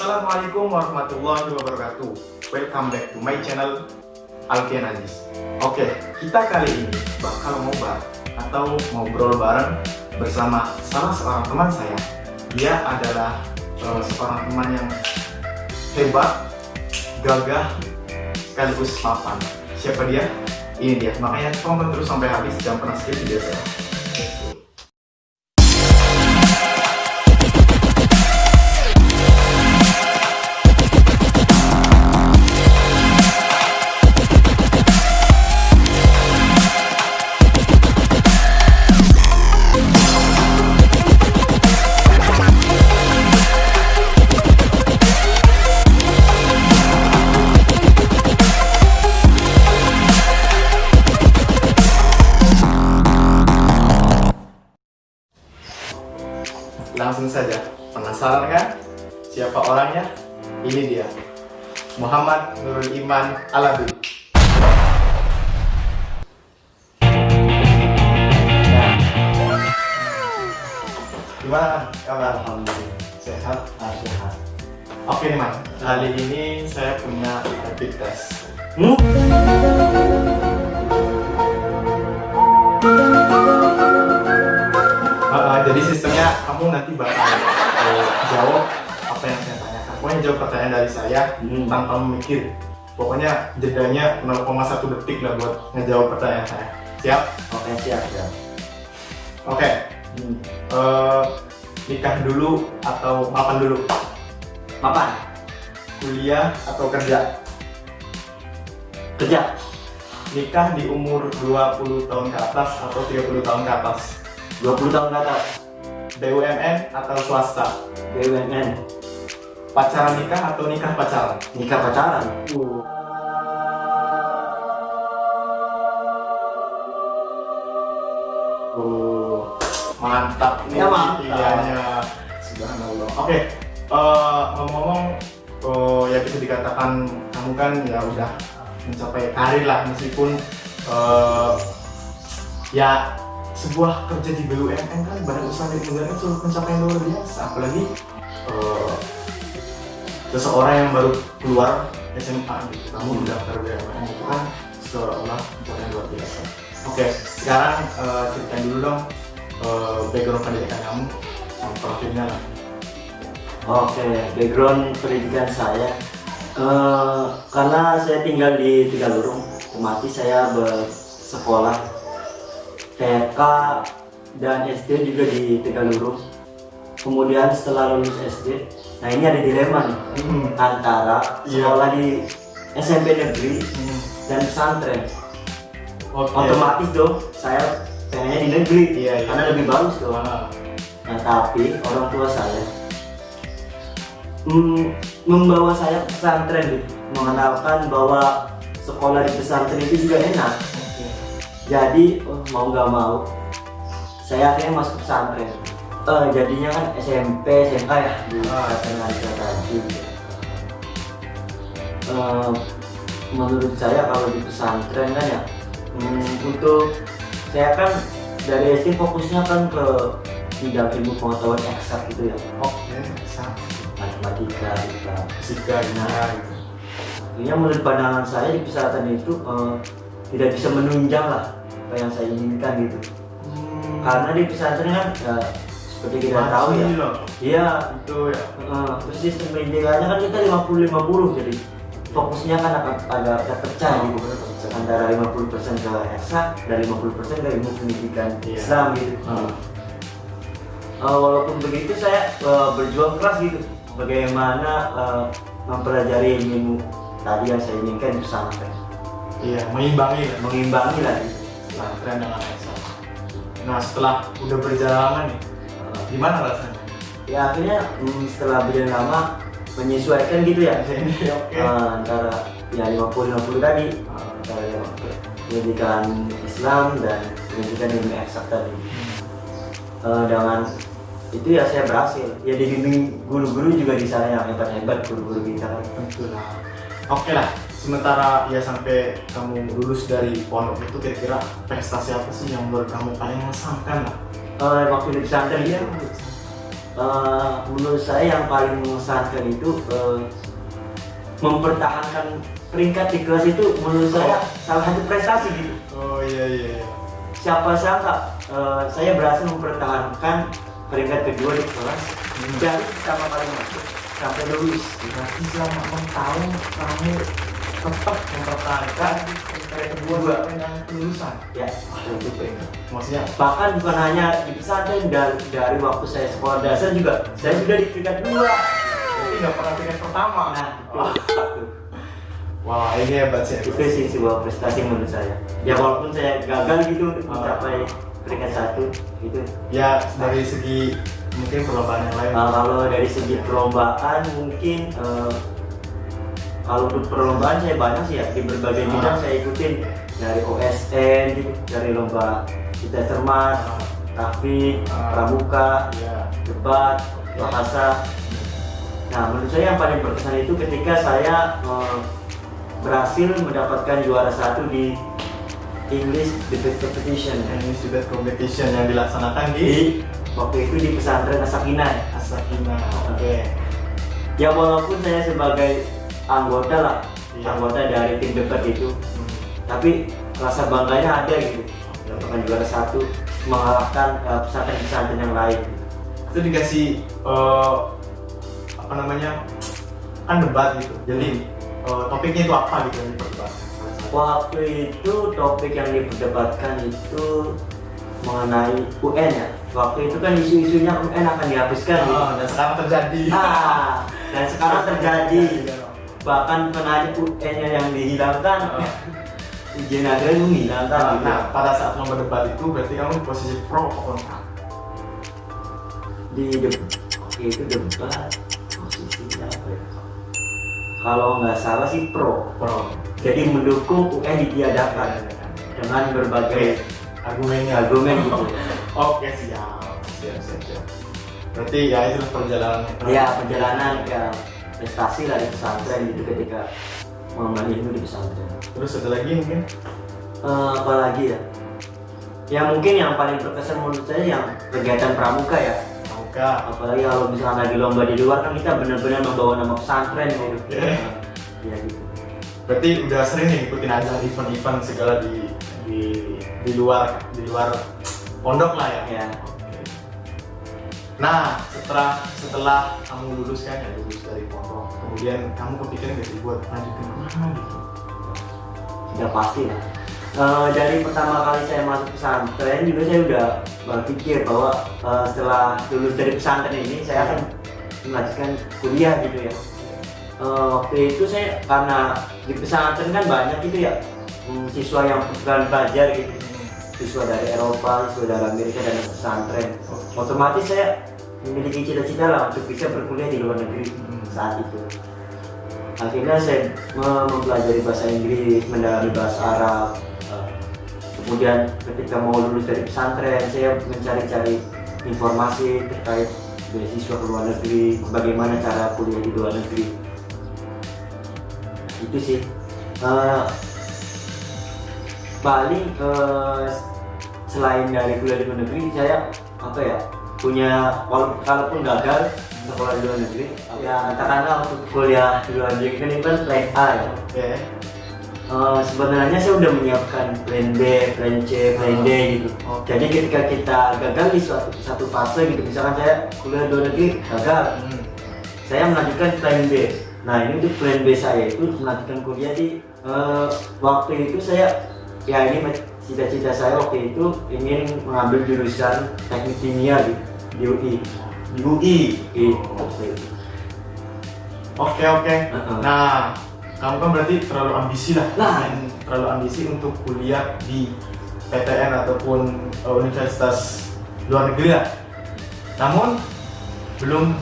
Assalamualaikum warahmatullahi wabarakatuh. Welcome back to my channel Alfian Aziz. Oke, kita kali ini bakal ngobrol atau ngobrol bareng bersama salah seorang teman saya. Dia adalah seorang teman yang hebat, gagah, sekaligus mapan. Siapa dia? Ini dia. Makanya tonton terus sampai habis, jangan pernah skip video saya. Langsung saja, penasaran kan? Siapa orangnya? Ini dia, Muhammad Nurul Iman Alabi. Nah, gimana kabar? Alhamdulillah Sehat? sehat. Oke nih Man, kali ini saya punya rapid test. Jadi sistemnya kamu nanti bakal jawab apa yang saya tanyakan. Pokoknya jawab pertanyaan dari saya tanpa memikir. Pokoknya jedanya 0,1 detik lah buat ngejawab pertanyaan saya. Siap? Oke, siap ya. Oke. Nikah dulu atau mapan dulu? Mapan? Kuliah atau kerja? Kerja? Nikah di umur 20 tahun ke atas atau 30 tahun ke atas? 20 tahun ke atas. BUMN atau swasta? BUMN. Pacaran nikah atau nikah pacaran? Nikah pacaran. Mantap nih Ya, mantap. pilihannya. Subhanallah. Oke, ngomong-ngomong, ya bisa dikatakan kamu kan ya udah mencapai karir lah, meskipun ya sebuah kerja di BUMN kan, badan usaha milik negara itu pencapaian luar biasa. Apalagi seseorang yang baru keluar SMA gitu, kamu udah daftar BUMN itu kan seolah pencapaian luar biasa. Oke, sekarang ceritain dulu dong background pendidikan kamu sama profilnya lah. Oke, background pendidikan saya karena saya tinggal di Tegalurung, otomatis saya bersekolah TK dan SD juga di Tegalurung. Kemudian setelah lulus SD, nah ini ada dilema nih antara sekolah di SMP negeri dan pesantren. Otomatis dong saya pengennya di negeri karena lebih bagus dong. Nah tapi orang tua saya membawa saya ke pesantren gitu, mengenalkan bahwa sekolah di pesantren itu juga enak. Jadi mau nggak mau saya akhirnya masuk pesantren. Jadinya kan SMP, SMA ya di pesantren tadi. Menurut saya kalau di pesantren kan ya, untuk saya kan dari SD fokusnya kan ke bidang ilmu pengetahuan eksak gitu ya. Matematika, fisika, gitu. Artinya menurut pandangan saya di pesantren itu tidak bisa menunjang lah apa yang saya inginkan gitu. Karena di pesantren kan seperti kita tahu ya. Iya, itu ya. Terus sistem pendidikannya kan kita 50-50, jadi fokusnya kan akan agak terpecah gitu. Antara 50% ke eksak dan 50% ke ilmu pendidikan Islam gitu. Walaupun begitu saya berjuang keras gitu, bagaimana mempelajari ilmu tadi yang saya inginkan di pesantren. Iya, mengimbangi lah gitu. Pesantren dengan eksak. Nah, setelah udah berjalan lama nih, gimana rasanya? Ya akhirnya setelah berjalan lama menyesuaikan gitu ya. Antara ya 50-50 tadi, antara pendidikan Islam dan pendidikan ilmu eksak tadi. Dengan itu ya saya berhasil. Ya dibimbing guru-guru juga di sana yang hebat-hebat, guru-guru kita. Betul lah. Oke lah, sementara ya sampai kamu lulus dari pondok itu, kira-kira prestasi apa sih yang menurut kamu paling mengesankan lah? Waktu di pesantren ya, menurut saya yang paling mengesankan itu mempertahankan peringkat di kelas itu menurut saya salah satu prestasi gitu. Oh iya. Siapa sangka saya berhasil mempertahankan peringkat kedua di kelas dari pertama kali masuk sampai lulus. Berarti selama 6 tahun kamu tetap mempertahankan peringkat kedua sampai dengan kelulusan. Ya, Itu peringkat. Maksudnya bahkan bukan hanya di pesantren, dari waktu saya sekolah dasar juga saya sudah di peringkat 2. berarti nggak pernah peringkat pertama. Nah, itu. Wah, ini hebat sih. Itu sih sebuah prestasi menurut saya. Ya walaupun saya gagal gitu untuk mencapai peringkat 1 gitu. Ya dari segi mungkin perlombaan yang lain. Kalau dari segi perlombaan mungkin kalau untuk perlombaan saya banyak sih ya, di berbagai bidang saya ikutin, dari OSN gitu, dari lomba kita cermat, tahfidz, pramuka, Ya. debat, bahasa. Nah menurut saya yang paling berkesan itu ketika saya berhasil mendapatkan juara 1 di English Debate Competition Ini sudah competition yang dilaksanakan di di waktu itu di pesantren As-Sakinah. Asakina. Oke. Ya walaupun saya sebagai anggota lah, Iya. anggota dari tim debat itu, tapi rasa bangganya ada gitu, mendapatkan juara 1 mengalahkan pesantren-pesantren yang lain. Itu dikasih apa namanya, kan debat gitu. Jadi topiknya itu apa gitu yang diperdebatkan? Waktu itu topik yang diperdebatkan itu mengenai UN ya. Waktu itu kan isu-isunya UN akan dihapuskan gitu. Dan sekarang terjadi. Dan sekarang terjadi. Bahkan bukan hanya UN-nya yang dihilangkan, ujian agraria menghilangkan gitu. Nah, pada saat lomba debat itu berarti kamu di posisi pro atau kontra? Di debat, oke itu debat posisinya apa ya? Kalau nggak salah sih pro. Pro. Jadi mendukung UN ditiadakan dengan berbagai Argumennya. argumen gitu. Oke, siap. Berarti ya itu perjalanan. Ya perjalanan ke prestasi lah di pesantren gitu ketika mengemban ilmu di pesantren. Terus ada lagi mungkin? Apalagi ya? Ya mungkin yang paling berkesan menurut saya yang kegiatan pramuka ya. Pramuka. Apalagi kalau misalnya lagi lomba di luar kan kita benar-benar membawa nama pesantren gitu. Ya gitu. Berarti udah sering nih ikutin aja event-event segala di luar pondok lah ya. Ya. Nah, setelah kamu lulus kan ya, lulus dari pondok, kemudian kamu kepikiran gak sih buat lanjutin kemana gitu? Sudah pasti lah. Dari pertama kali saya masuk pesantren juga saya udah berpikir bahwa setelah lulus dari pesantren ini saya akan melanjutkan kuliah gitu ya. Waktu itu saya karena di pesantren kan banyak itu ya siswa yang bukan belajar gitu, siswa dari Eropa, siswa dari Amerika dan pesantren. Otomatis saya memiliki cita-cita lah untuk bisa berkuliah di luar negeri saat itu. Akhirnya saya mempelajari bahasa Inggris, mendalami bahasa Arab. Kemudian ketika mau lulus dari pesantren, saya mencari-cari informasi terkait beasiswa ke luar negeri, bagaimana cara kuliah di luar negeri. Itu sih. Paling selain dari kuliah di luar negeri, saya punya walaupun gagal sekolah di luar negeri, ya katakanlah untuk kuliah di luar negeri kan itu kan plan A ya. Oke. Sebenarnya saya udah menyiapkan plan B, plan C, plan D gitu. Jadi ketika kita gagal di satu fase gitu, misalkan saya kuliah di luar negeri gagal, saya melanjutkan plan B. Nah ini untuk plan B saya itu melanjutkan kuliah di waktu itu saya cita-cita saya waktu itu ingin mengambil jurusan teknik kimia di UI. Di UI. Oke. Nah, kamu kan berarti terlalu ambisi lah. Terlalu ambisi untuk kuliah di PTN ataupun universitas luar negeri lah. Namun belum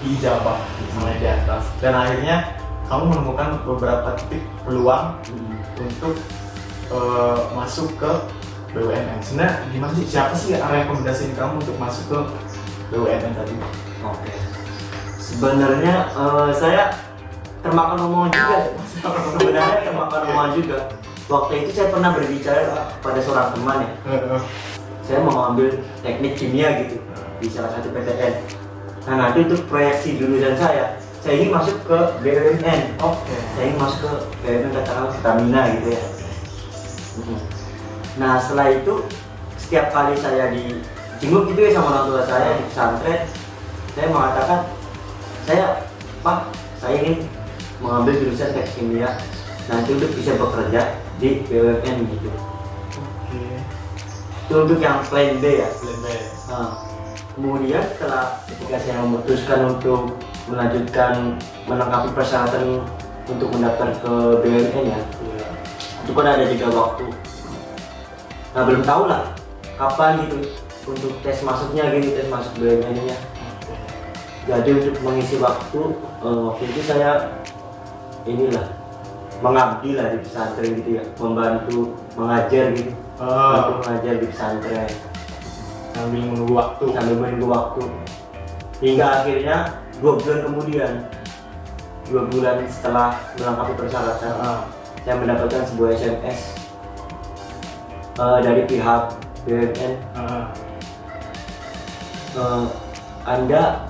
diijabah misalnya di atas. Dan akhirnya kamu menemukan beberapa titik peluang untuk masuk ke BUMN. Sebenarnya gimana sih? Siapa sih yang rekomendasiin kamu untuk masuk ke BUMN tadi? Oke. Sebenarnya saya termakan omongan juga. Sebenarnya termakan omongan juga. Waktu itu saya pernah berbicara pada seorang teman ya. Saya mau ambil teknik kimia gitu di salah satu PTN. Nah nanti untuk proyeksi jurusan saya ini masuk ke BUMN. Oke. Saya ini masuk ke BUMN katakanlah Pertamina gitu ya. Nah setelah itu setiap kali saya dijenguk gitu ya sama orang tua saya di pesantren, saya mengatakan Pak, saya ingin mengambil jurusan teknik kimia nanti untuk bisa bekerja di BUMN gitu. Oke. Itu untuk yang plan B ya. Plan B. Nah, kemudian setelah ketika saya memutuskan untuk melanjutkan melengkapi persyaratan untuk mendaftar ke BUMN ya, Iya. itu kan ada 3 waktu. Nah belum tahu lah kapan gitu untuk tes masuknya gitu, tes masuk BUMN-nya. Oke. Jadi untuk mengisi waktu itu saya mengabdi lah di pesantren gitu ya, membantu mengajar gitu, membantu mengajar di pesantren Sambil menunggu waktu. sambil menunggu waktu hingga akhirnya 2 bulan kemudian, 2 bulan setelah melengkapi persyaratan, saya mendapatkan sebuah SMS dari pihak BUMN. Anda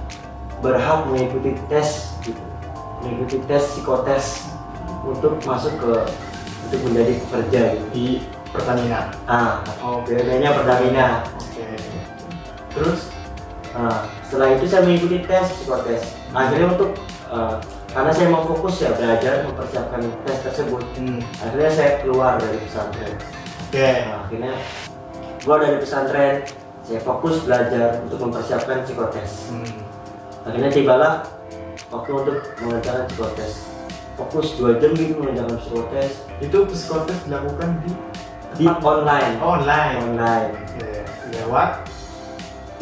berhak mengikuti tes gitu, mengikuti tes psikotes untuk masuk untuk menjadi pekerja gitu. Di Pertamina. BUMN-nya Pertamina. Oke. Terus? Setelah itu saya mengikuti tes psikotes. Akhirnya untuk karena saya mau fokus ya belajar mempersiapkan tes tersebut, akhirnya saya keluar dari pesantren. Oke. Akhirnya keluar dari pesantren, saya fokus belajar untuk mempersiapkan psikotes. Akhirnya tibalah waktu untuk mengerjakan psikotes. Fokus 2 jam gitu mengerjakan psikotes. Itu psikotes dilakukan Di online. Online. Oke.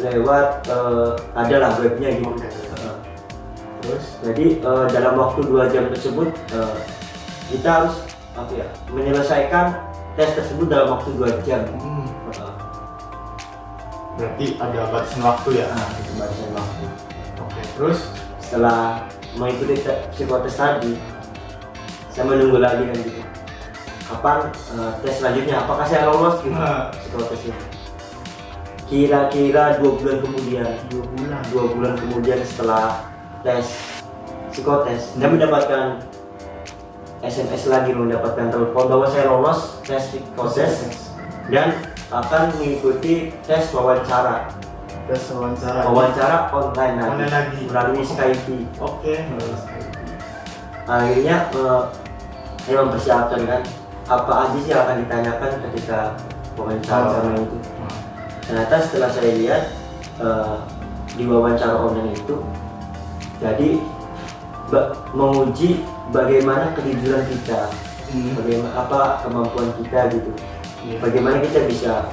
Lewat adalah webnya gitu. Oke. Terus? Jadi dalam waktu 2 jam tersebut kita harus menyelesaikan tes tersebut dalam waktu 2 jam. Berarti ada batasan waktu ya? Itu batasan waktu. Oke. Terus? Setelah mengikuti psikotes tadi, saya menunggu lagi kan gitu. Kapan tes selanjutnya? Apakah saya lolos gitu psikotesnya? Kira-kira 2 bulan kemudian. 2 bulan kemudian setelah tes psikotes, saya mendapatkan SMS lagi, mendapatkan telepon bahwa saya lolos tes psikotes dan akan mengikuti tes wawancara. Tes wawancara. Wawancara online lagi. Melalui Skype. Oke. Akhirnya saya mempersiapkan kan apa aja sih yang akan ditanyakan ketika wawancara sama itu. Ternyata setelah saya lihat di wawancara online itu, jadi menguji bagaimana kejujuran kita, bagaimana kemampuan kita gitu, bagaimana kita bisa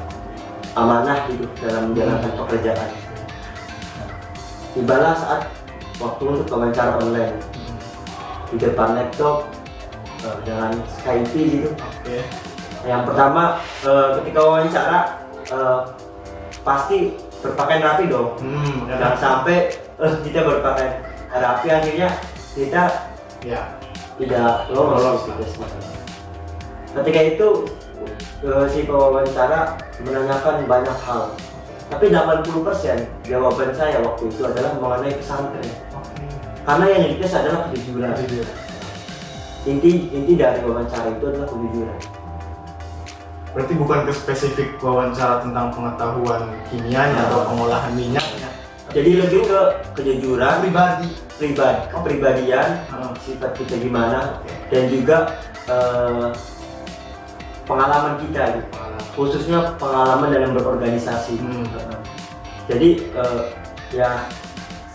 amanah gitu dalam menjalankan pekerjaan. Tibalah saat waktu untuk wawancara online di depan laptop dengan Skype gitu. Oke. Yang pertama ketika wawancara pasti berpakaian rapi dong. Jangan sampai kita berpakaian rapi akhirnya kita tidak lolos tesnya. Ketika itu si pewawancara menanyakan banyak hal, tapi 80% jawaban saya waktu itu adalah mengenai pesantren. Karena yang dites adalah kejujuran. Inti dari wawancara itu adalah kejujuran. Berarti bukan ke spesifik wawancara tentang pengetahuan kimianya atau pengolahan minyaknya. Jadi lebih ke kejujuran Pribadi. kepribadian, sifat kita gimana, dan juga pengalaman kita gitu. Khususnya pengalaman dalam berorganisasi. Jadi ya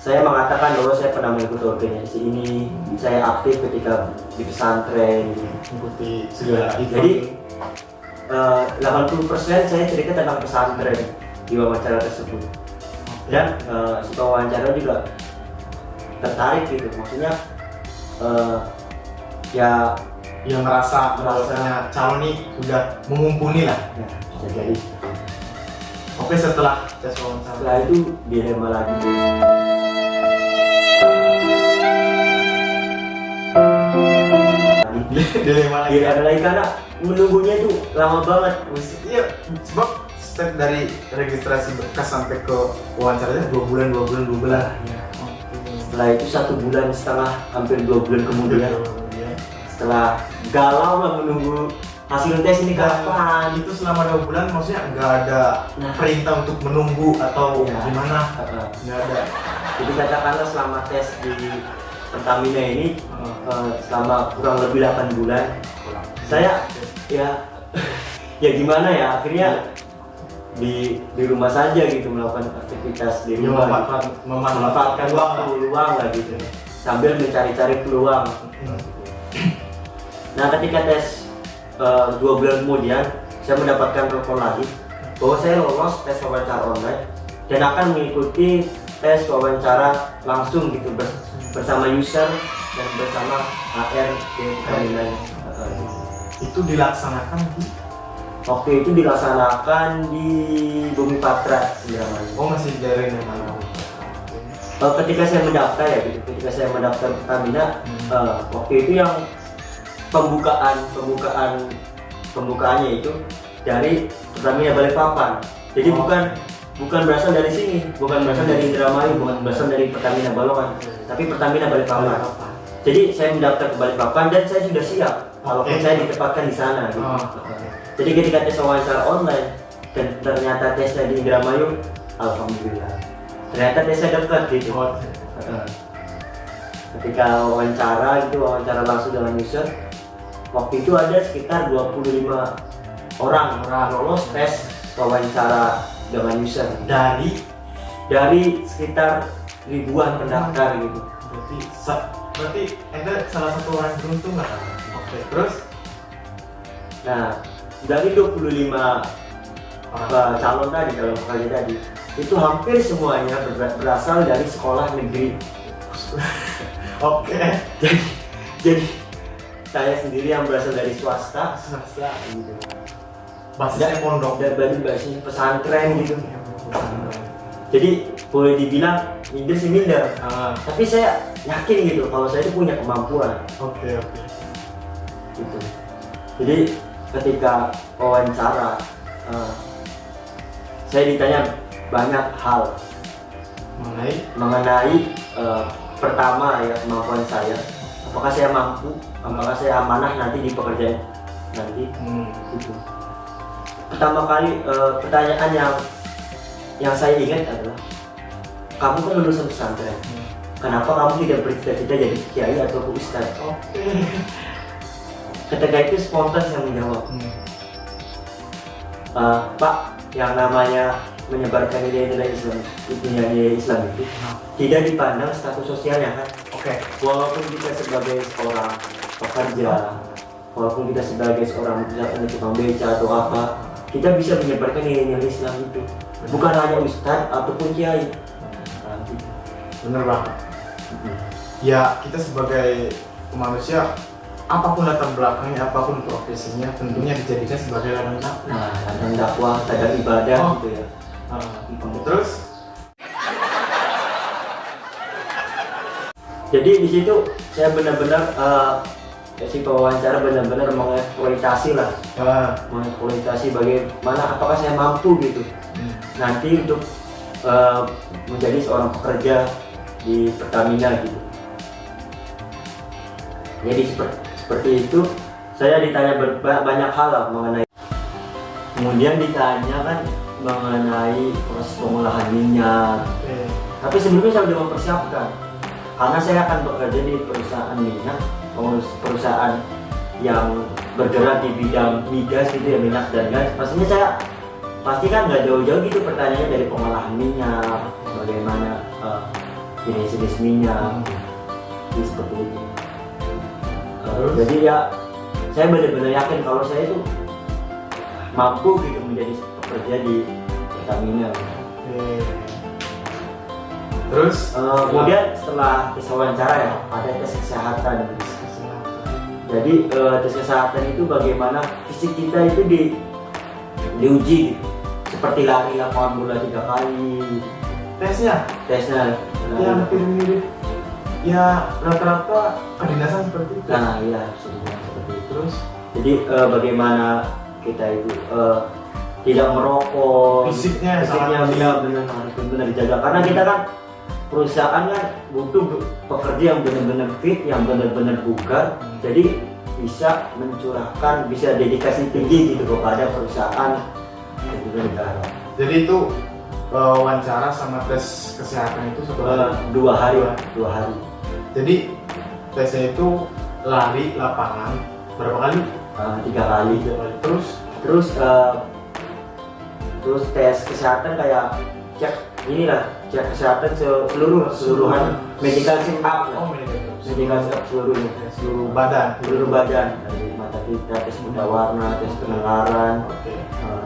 saya mengatakan bahwa saya pernah mengikuti organisasi ini, saya aktif ketika di pesantren, Mengikuti segala event. Jadi 80% saya cerita tentang pesantren di wawancara tersebut. Dan si wawancara juga tertarik gitu, maksudnya ya merasa bahwasanya calon ini sudah mumpuni lah. ya bisa jadi. Oke, setelah tes wawancara. Setelah itu dilema lagi. Dilema lagi. Dilema lagi karena menunggunya itu lama banget. Iya, sebab step dari registrasi berkas sampai ke wawancaranya 2 bulan. Setelah itu 1,5 bulan, hampir 2 bulan kemudian, setelah galau lah menunggu hasil tes ini kapan. Itu selama 2 bulan maksudnya nggak ada perintah untuk menunggu atau Ya. gimana? Nggak ada. Jadi katakanlah selama tes di Pertamina ini selama kurang lebih 8 bulan, saya ya ya gimana ya, akhirnya di rumah saja gitu, melakukan aktivitas di rumah, memanfaatkan waktu luang lah gitu, sambil mencari-cari peluang. Nah, ketika tes 2 bulan kemudian, saya mendapatkan telepon lagi bahwa saya lolos tes wawancara online dan akan mengikuti tes wawancara langsung gitu bersama user dan bersama HR di Pertamina. Itu dilaksanakan di Waktu itu dilaksanakan di Bumi Patra, Indramayu. Oh, masih di daerah yang mana? Ketika saya mendaftar ya, gitu. Ketika saya mendaftar Pertamina, waktu itu yang pembukaannya itu dari Pertamina Balikpapan. Jadi bukan berasal dari sini, bukan berasal dari Indramayu, bukan berasal dari Pertamina Balongan, tapi Pertamina Balikpapan. Jadi saya mendaftar ke Balikpapan dan saya sudah siap walaupun saya ditempatkan di sana. Gitu. Jadi ketika tes wawancara online dan ternyata tesnya di Indramayu, alhamdulillah. Ternyata tesnya dekat gitu. Ketika wawancara langsung dengan user, waktu itu ada sekitar 25 orang lolos tes wawancara dengan user dari sekitar ribuan pendaftar gitu. Berarti Anda salah satu orang beruntung lah. Oke, terus? Nah, dari 25 calon tadi, calon pekerja tadi, itu hampir semuanya berasal dari sekolah negeri. Oke. Jadi saya sendiri yang berasal dari swasta gitu. Basisnya pondok dan basisnya pesantren gitu. Jadi boleh dibilang minder sih minder. Tapi saya yakin gitu kalau saya itu punya kemampuan. Oke. Gitu. Jadi ketika wawancara saya ditanya banyak hal mengenai pertama ya, kemampuan saya, apakah saya mampu, apakah saya amanah nanti di pekerjaan nanti. Gitu. Pertama kali pertanyaan yang saya ingat adalah, kamu kan lulusan pesantren, kenapa kamu tidak bercita-cita jadi kiai atau ustadz? Ketika itu spontan yang menjawab, Pak, yang namanya menyebarkan nilai-nilai Islam, nilai Islam itu tidak dipandang status sosialnya kan? Walaupun kita sebagai seorang pekerja, walaupun kita sebagai seorang tukang beca atau apa, kita bisa menyebarkan nilai-nilai Islam itu. Bukan hanya ustadz ataupun kiai. Bener banget. Ya, kita sebagai manusia, apapun latar belakangnya, apapun profesinya, tentunya dijadikan sebagai ladang dakwah. Nah, ladang dakwah, ladang ibadah gitu ya. Terus? Jadi di situ saya benar-benar si pewawancara benar-benar mengeksploitasi lah, mengeksploitasi bagaimana, apakah saya mampu gitu nanti untuk menjadi seorang pekerja di Pertamina gitu. Jadi seperti itu, saya ditanya banyak hal lah mengenai, kemudian ditanya kan mengenai proses pengolahan minyak. Tapi sebelumnya saya sudah mempersiapkan, karena saya akan bekerja di perusahaan minyak, perusahaan yang bergerak di bidang migas gitu ya, minyak dan gas. Pastinya saya pasti kan nggak jauh-jauh gitu pertanyaannya, dari pengolahan minyak, bagaimana jenis-jenis minyak, jadi seperti itu. Jadi ya saya benar-benar yakin kalau saya itu mampu gitu menjadi pekerja di Pertamina. Terus kemudian setelah tes wawancara ya, ada tes kesehatan. Jadi tes kesehatan itu bagaimana fisik kita itu diuji gitu. Seperti lari lapangan bola 3 kali. tesnya ya hampir mirip ya, rata-rata kedinasan seperti itu. Nah iya, seperti itu. Terus jadi bagaimana kita itu tidak merokok, fisiknya benar-benar dijaga, karena kita kan perusahaan kan butuh pekerja yang benar-benar fit, yang benar-benar bugar, jadi bisa mencurahkan, bisa dedikasi tinggi gitu kepada perusahaan dan juga negara. Jadi itu wawancara sama tes kesehatan itu 1 hari? 2 hari. 2 hari. Jadi tesnya itu lari lapangan berapa kali? 3 kali. Terus tes kesehatan kayak cek kesehatan keseluruhan medical check up. Medical check up seluruhnya, seluruh badan dari mata kita, tes buta warna, tes pendengaran,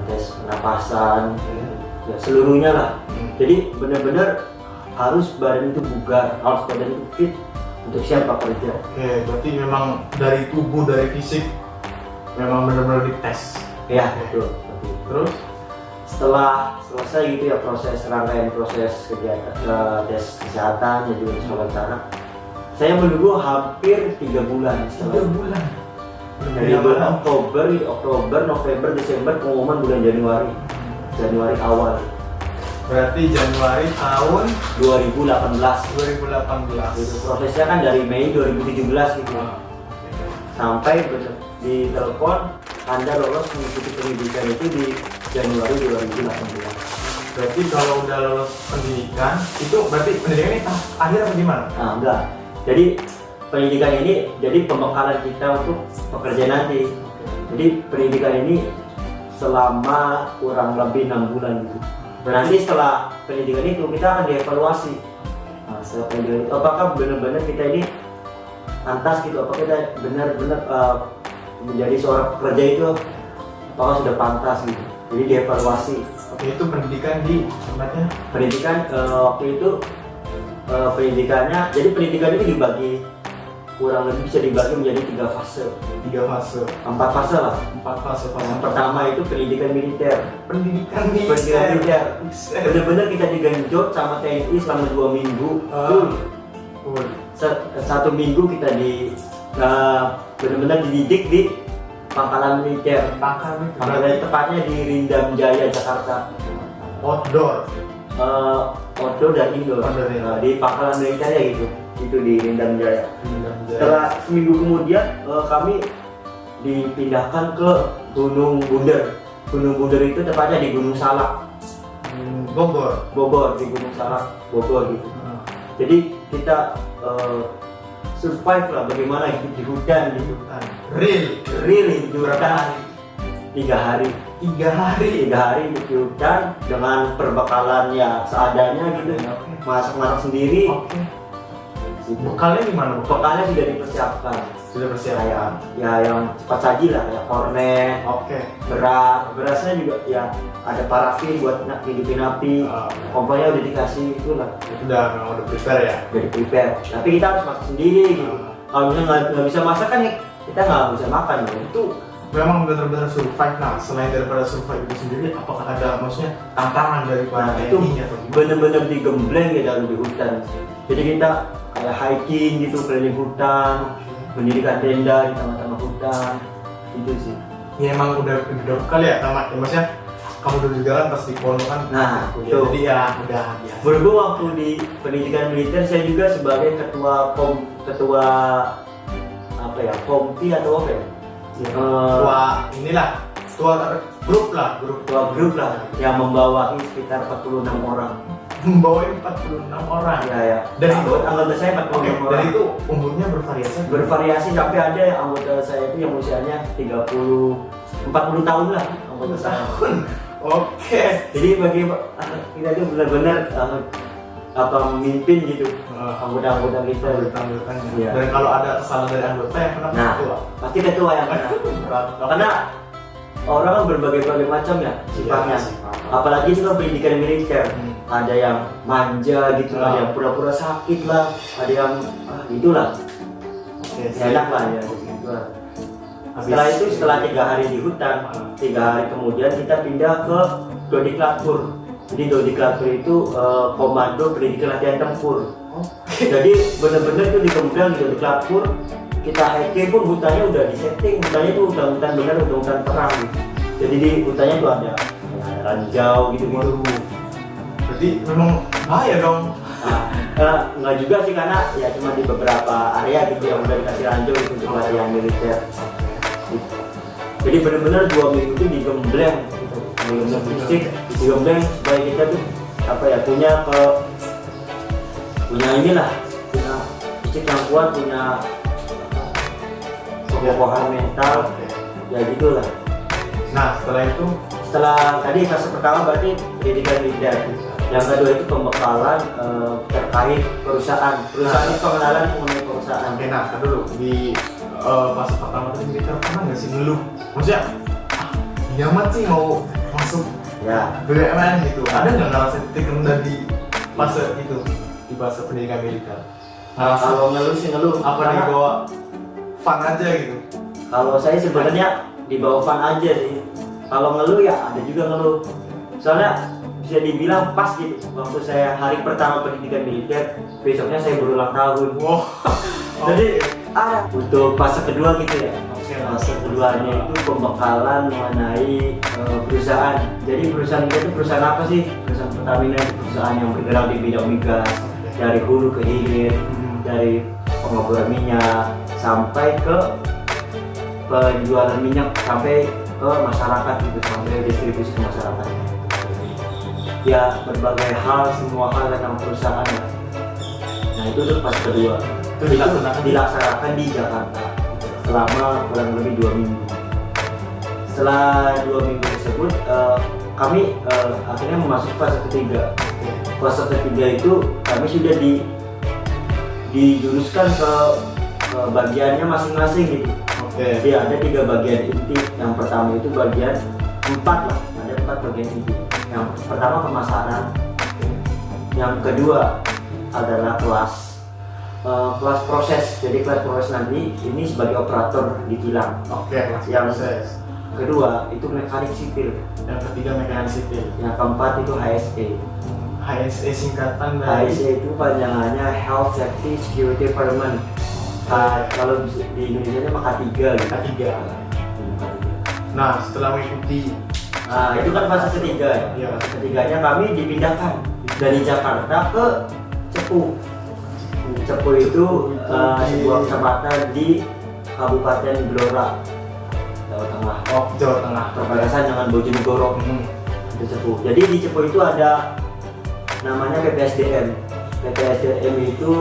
tes pernapasan, ya seluruhnya lah. Jadi benar-benar harus badan itu bugar, harus badan itu fit untuk siap bekerja. Oke, berarti memang dari tubuh, dari fisik memang benar-benar dites. Ya, betul. Terus setelah selesai gitu ya rangkaian proses kegiatan tes kesehatan dan juga wawancara, saya menunggu hampir 3 bulan. 3 bulan. Dari bulan Oktober, November, Desember, pengumuman bulan Januari awal. Berarti Januari tahun 2018. Itu prosesnya kan dari Mei 2017 gitu. Sampai di telepon Anda lolos mengikuti pendidikan itu di Januari 2018. Berarti kalau udah lolos pendidikan, itu berarti pendidikan ini akhir apa gimana? Enggak. Jadi pendidikan ini jadi pembekalan kita untuk pekerja nanti. Jadi pendidikan ini selama kurang lebih 6 bulan gitu. Nanti setelah pendidikan itu kita akan dievaluasi. Nah, setelah pendidikan itu apakah benar-benar kita ini pantas gitu, apakah kita benar-benar menjadi seorang pekerja itu apakah sudah pantas gitu. Jadi dievaluasi. Oke, itu pendidikan di tempatnya? Pendidikan waktu itu pendidikannya, jadi pendidikan ini dibagi kurang lebih bisa dibagi menjadi 3 fase. 3 fase. 4 fase lah. 4 fase. Yang pertama itu pendidikan militer. Pendidikan militer. Benar-benar kita digenjot sama TNI selama 2 minggu. Full. 1 minggu kita benar-benar dididik di Pangkalan Militer. Pangkalan tepatnya di Rindam Jaya, Jakarta. Outdoor. Outdoor dan indoor. Di Pangkalan Militer ya gitu. Itu di Rindam Jaya. Setelah seminggu kemudian kami dipindahkan ke Gunung Bunder. Gunung Bunder itu tepatnya di Gunung Salak. Bogor, di Gunung Salak, Bogor gitu. Jadi kita survive lah bagaimana hidup di hutan gitu. Real di hutan. 3 hari. 3 hari hidup di hutan dengan perbekalan ya seadanya gitu. Masak sendiri. Bekalnya gimana? Bekalnya sudah dipersiapkan. Ya yang cepat saji lah, ya kornet. Berasnya juga ya ada parafin buat hidupin api. Kompornya udah dikasih itulah. Memang udah prepare ya? Udah di prepare. Tapi kita harus masak sendiri gitu. Kalau misalnya nggak bisa masak kan kita nggak bisa makan gitu. Itu memang benar-benar survive. Nah, selain daripada survive itu sendiri, apakah ada maksudnya tantangan daripada itu benar-benar digembleng ya di hutan. Jadi kita kayak hiking gitu keliling hutan, mendirikan tenda di tengah-tengah hutan, gitu sih. Ya emang udah kali ya, maksudnya kamu dulu jalan pas di pondok kan. Nah, jadi ya udah biasa. Berhubung waktu di pendidikan militer saya juga sebagai ketua kompi atau apa ya? Ketua grup lah yang membawahi sekitar 46 orang. Membawahi 46 orang. Ya. Dan itu anggota saya 46 orang. Dan itu umurnya bervariasi sampai ada yang anggota saya itu yang usianya 40 tahun lah anggota saya. Oke. Jadi bagi kita itu benar-benar memimpin gitu anggota kita. Ya. Dan kalau ada kesalahan dari anggota yang kena ketua. Pasti ketua yang kena. Karena orang kan berbagai macam ya sifatnya. Apalagi itu kan pendidikan militer. Ada yang manja gitu, ada yang pura-pura sakit lah, ada yang itulah. Enak lah ya gitu. Setelah 3 hari di hutan, 3 hari kemudian kita pindah ke Dodiklatur. Jadi Dodiklatur itu komando pendidikan latihan tempur. Jadi benar-benar itu dikembang di Dodiklatur. Kita hiking pun hutannya udah disetting, hutannya itu hutan benar, hutan perang gitu. Jadi di hutannya tuh ada ranjau gitu. Berarti memang bahaya dong. Nggak juga sih, karena ya cuma di beberapa area gitu yang udah dikasih ranjau gitu untuk latihan militer. Jadi benar-benar 2 minggu itu digembleng gitu, digembleng fisik, digembleng supaya kita tuh apa ya, punya inilah, punya fisik yang kuat, punya kekokohan mental, ya gitulah. Nah Setelah tadi fase pertama berarti pendidikan militer. Yang kedua itu pembekalan terkait perusahaan itu pengenalan mengenai perusahaan. Oke, nah dulu di fase pertama itu militer pernah nggak sih ngeluh? Maksudnya, nyaman sih mau masuk Ya, BUMN gitu. Ada nggak ngerasa titik rendah di fase itu, di fase pendidikan militer? Ngerasa kalau ngeluh sih ngeluh. apa nih, Karena bawa fun aja gitu? kalau saya sebenarnya di bawah fun aja sih. Kalau ngeluh ya ada juga ngeluh. Soalnya bisa dibilang pas gitu. Waktu saya hari pertama pendidikan militer, besoknya saya berulang tahun. Wow. Jadi untuk fase kedua gitu ya. Oke, Fase keduanya itu pembekalan mengenai perusahaan. Jadi perusahaan kita itu perusahaan apa sih? Perusahaan Pertamina itu perusahaan yang bergerak di bidang migas, dari hulu ke hilir, dari pengeboran minyak sampai ke penjualan minyak sampai ke masyarakat gitu, sampai distribusi ke masyarakat. Ya berbagai hal, semua hal tentang perusahaan ya. Nah itu tuh pas kedua. Itu dilaksanakan di Jakarta selama kurang lebih 2 minggu. Setelah 2 minggu tersebut kami akhirnya memasuki fase ketiga. Fase ketiga itu kami sudah dijuruskan ke bagiannya masing-masing gitu. Jadi ada 3 bagian inti. Yang pertama itu bagian 4 lah, ada 4 bagian inti. Yang pertama pemasaran, yang kedua adalah kelas proses. Jadi kelas proses nanti ini sebagai operator di kilang. Yang Kedua itu mekanik sipil. yang ketiga mekanik sipil. Yang keempat itu HSE. HSE singkatan dari HSE itu panjangannya Health Safety Security Environment. Kalau di Indonesia mah K3 gitu. K3. Nah, setelah mengikuti Itu kan fase ketiga ya. Iya. Fase ketiganya kami dipindahkan dari Jakarta ke Cepu. Cepu itu sebuah kecamatan di Kabupaten Blora, Jawa Tengah. Jawa Tengah. Perbatasan dengan Bojonegoro. Itu Cepu. Jadi di Cepu itu ada namanya PPSDM. PPSDM itu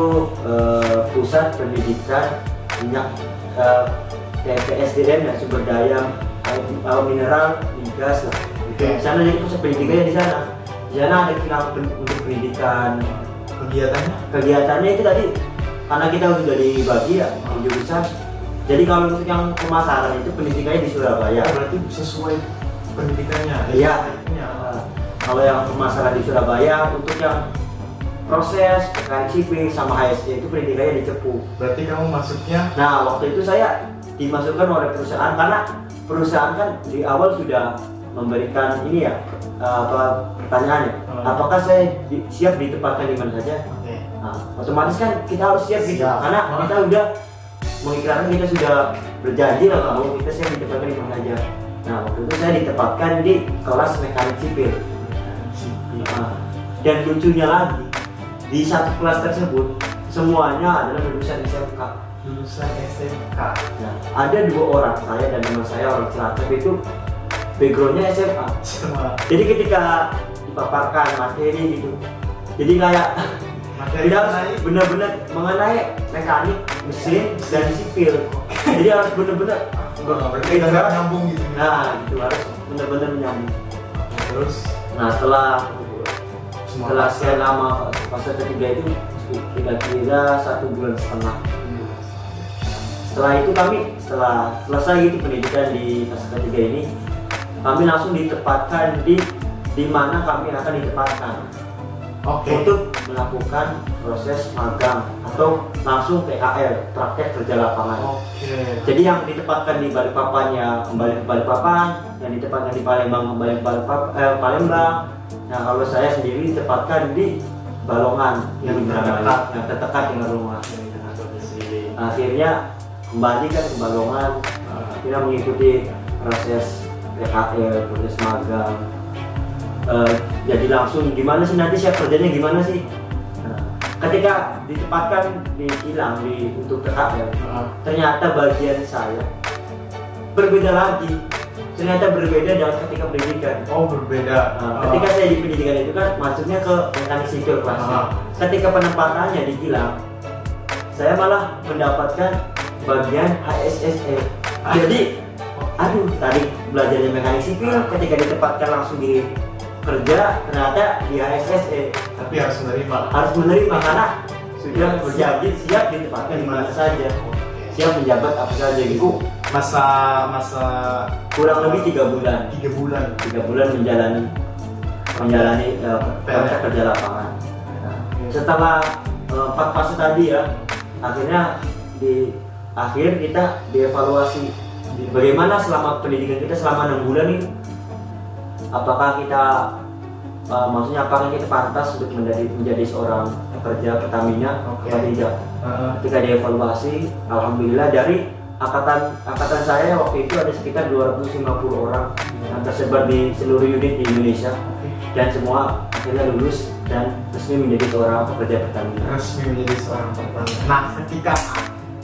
Pusat Pendidikan Minyak, PPSDM ya, sumber daya mineral, migas lah. Di sana jadi pusat pendidikannya di sana. Di sana ada kilang untuk pendidikan. Kegiatannya itu tadi karena kita sudah dibagi ya di jurusan. Jadi kalau untuk yang pemasaran itu pendidikannya di Surabaya. Berarti sesuai pendidikannya. Iya. Kalau yang pemasaran di Surabaya, untuk yang proses mekanik sipil sama HSE itu pendidikannya di Cepu. Berarti kamu masuknya? Nah waktu itu saya dimasukkan oleh perusahaan karena perusahaan kan di awal sudah memberikan ini ya pertanyaannya, apakah saya siap ditempatkan di mana saja? Nah, otomatis kan kita harus siap gitu, karena kita udah mengikrarkan, kita sudah berjanji lah kalau kita siap ditempatkan di mana saja. Nah waktu itu saya ditempatkan di kelas mekanik sipil. Dan lucunya lagi, di satu kelas tersebut semuanya adalah lulusan SMK. Nah, ada 2 orang, saya dan teman saya, orang Cilacap itu backgroundnya SMA. Jadi ketika dipaparkan materi gitu, jadi kayak kita harus benar-benar mengenai mekanik, mesin, dan sipil. Jadi harus benar-benar nyambung gitu. Nah, itu harus benar-benar menyambung. Terus, nah setelah sekian lama fase ketiga itu kira-kira 1,5 bulan. Setelah itu setelah selesai gitu pendidikan di fase ketiga ini, kami langsung ditempatkan di mana kami akan ditempatkan untuk melakukan proses magang atau langsung PKL, praktek kerja lapangan. Jadi yang ditempatkan di Balikpapan ya kembali ke Balikpapan, yang ditempatkan di Palembang kembali ke Palembang. Nah kalau saya sendiri ditempatkan di Balongan yang terdekat dengan rumah. Akhirnya kembali kan ke Balongan, kita mengikuti proses PKL, proses magang. Jadi langsung gimana sih nanti siap kerjanya gimana sih? Nah, ketika ditempatkan di kilang untuk PKL, ternyata bagian saya berbeda lagi. Ternyata berbeda dengan ketika pendidikan. Oh, berbeda. Ketika saya di pendidikan itu kan maksudnya ke mekanik sipil kelasnya. Ketika penempatannya di kilang, saya malah mendapatkan bagian HSSE. Jadi, aduh, tadi belajarnya mekanik sipil, ketika ditempatkan langsung di kerja, ternyata di HSSE. Tapi harus menerima. Harus menerima karena sudah berjanji siap ditempatkan di mana saja, siap menjabat apa saja gitu. Masa Kurang lebih 3 bulan. 3 bulan. 3 bulan menjalani kerja lapangan. Nah, setelah 4 fase tadi ya, akhirnya di akhir kita dievaluasi bagaimana selama pendidikan kita selama 6 bulan ini, apakah kita maksudnya apakah kita pantas untuk menjadi seorang pekerja Pertamina atau tidak. Ketika dievaluasi, alhamdulillah dari angkatan saya waktu itu ada sekitar 250 orang yang tersebar di seluruh unit di Indonesia, dan semua akhirnya lulus dan resmi menjadi seorang pekerja Pertamina. Resmi menjadi seorang Pertamina. Nah, ketika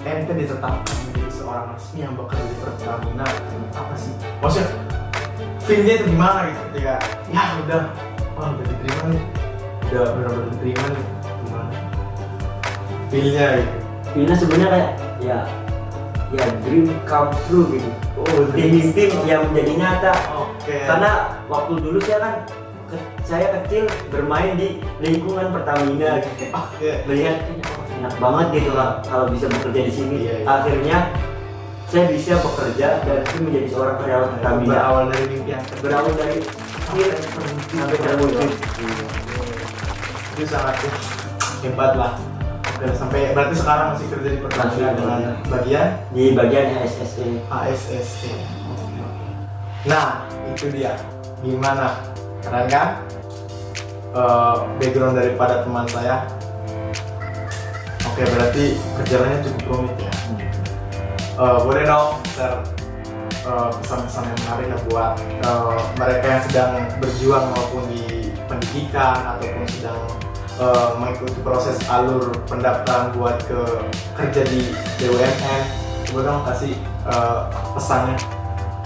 ente ditetapkan menjadi seorang resmi yang bekerja di Pertamina, apa sih? Maksudnya, feelnya itu gimana gitu? Ketika ya udah diterima nih, udah benar-benar diterima nih, gimana? Feelnya gitu. Feelnya sebenarnya kayak ya dream come true gitu. Mimpi yang menjadi nyata. Karena waktu dulu saya kecil bermain di lingkungan Pertamina gitu. Melihat enak banget gitu lah kalau bisa bekerja di sini. Akhirnya saya bisa bekerja dan menjadi seorang karyawan Pertamina. Berawal dari mimpi yang Berawal dari akhir sampai terwujud. Itu sangat hebat lah. Sampai berarti sekarang masih kerja di Pertamina dengan bagian HSSE. Nah, itu dia. Gimana? Keren kan? Background daripada teman saya. Oke, berarti perjalanannya cukup rumit ya. Boleh dong share pesan-pesan yang menarik ya buat mereka yang sedang berjuang maupun di pendidikan ataupun sedang mengikuti proses alur pendaftaran buat kerja di BUMN. Coba dong kasih pesannya.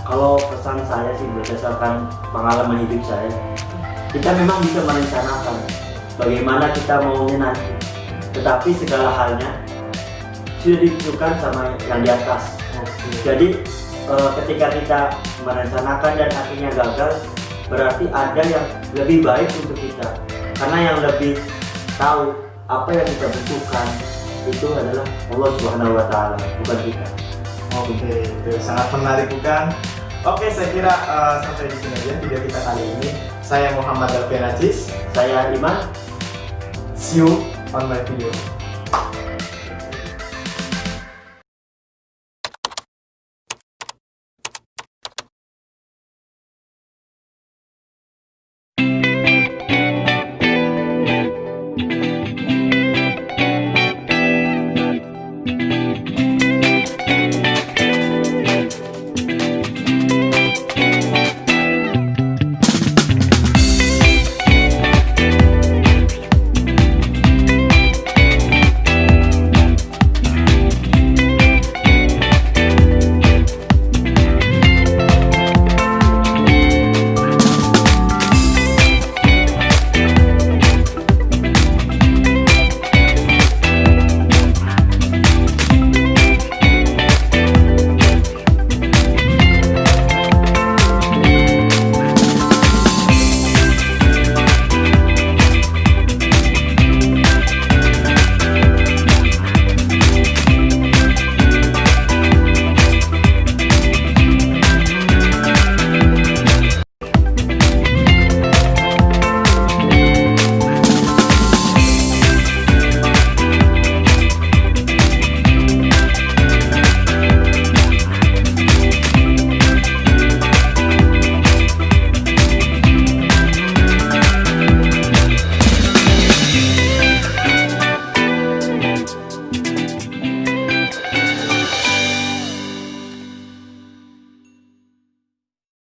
Kalau pesan saya sih berdasarkan pengalaman hidup saya, kita memang bisa merencanakan bagaimana kita maunya nanti, tetapi segala halnya sudah ditentukan sama yang di atas. Jadi ketika kita merencanakan dan akhirnya gagal, berarti ada yang lebih baik untuk kita, karena yang lebih tahu apa yang kita butuhkan itu adalah Allah Subhanahu wa Ta'ala, bukan kita. Oke, itu sangat menarik bukan? Oke, saya kira sampai di sini aja video kita kali ini. Saya Muhammad Alfian Aziz. Saya Iman. See you on my video.